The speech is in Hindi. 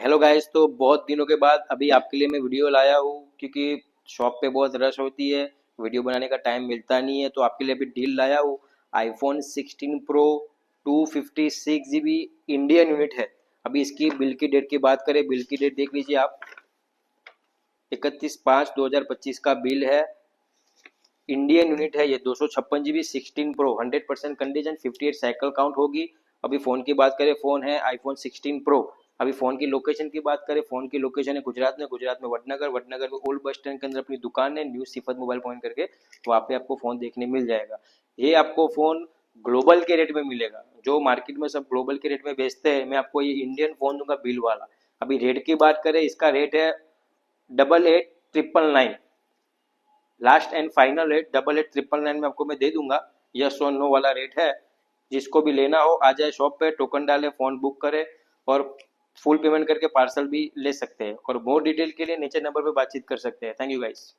Hello guys. तो बहुत दिनों के बाद अभी आपके लिए मैं वीडियो लाया हूँ क्योंकि शॉप पे बहुत रश होती है। वीडियो बनाने का टाइम मिलता नहीं है, तो आपके लिए अभी डील लाया हूँ। IPhone 16 pro 256 GB Indian unit है। अभी इसकी बिल की डेट की बात करें, बिल की डेट देख लीजिए आप। 31/5/2025 का बिल है। इंडियन यूनिट है ये। 256 GB 16 pro 100% condition, 58 cycle count होगी। अभी फ़ोन की बात करें, फ़ोन है आईफोन 16 प्रो। अभी फ़ोन की लोकेशन की बात करें, फ़ोन की लोकेशन है गुजरात में वडनगर। वडनगर में ओल्ड बस स्टैंड के अंदर अपनी दुकान है, न्यू सिफत मोबाइल पॉइंट करके। वहाँ पे आपको फ़ोन देखने मिल जाएगा। ये आपको फ़ोन ग्लोबल के रेट में मिलेगा। जो मार्केट में सब ग्लोबल के रेट में बेचते हैं, मैं आपको ये इंडियन फ़ोन दूंगा बिल वाला। अभी रेट की बात करें, इसका रेट है 88,999। लास्ट एंड फाइनल रेट 88,999 में आपको मैं दे दूंगा। यस और नो वाला रेट है। जिसको भी लेना हो आ जाए शॉप पे, टोकन डाले, फोन बुक करे और फुल पेमेंट करके पार्सल भी ले सकते हैं। और मोर डिटेल के लिए नीचे नंबर पे बातचीत कर सकते हैं। Thank you guys.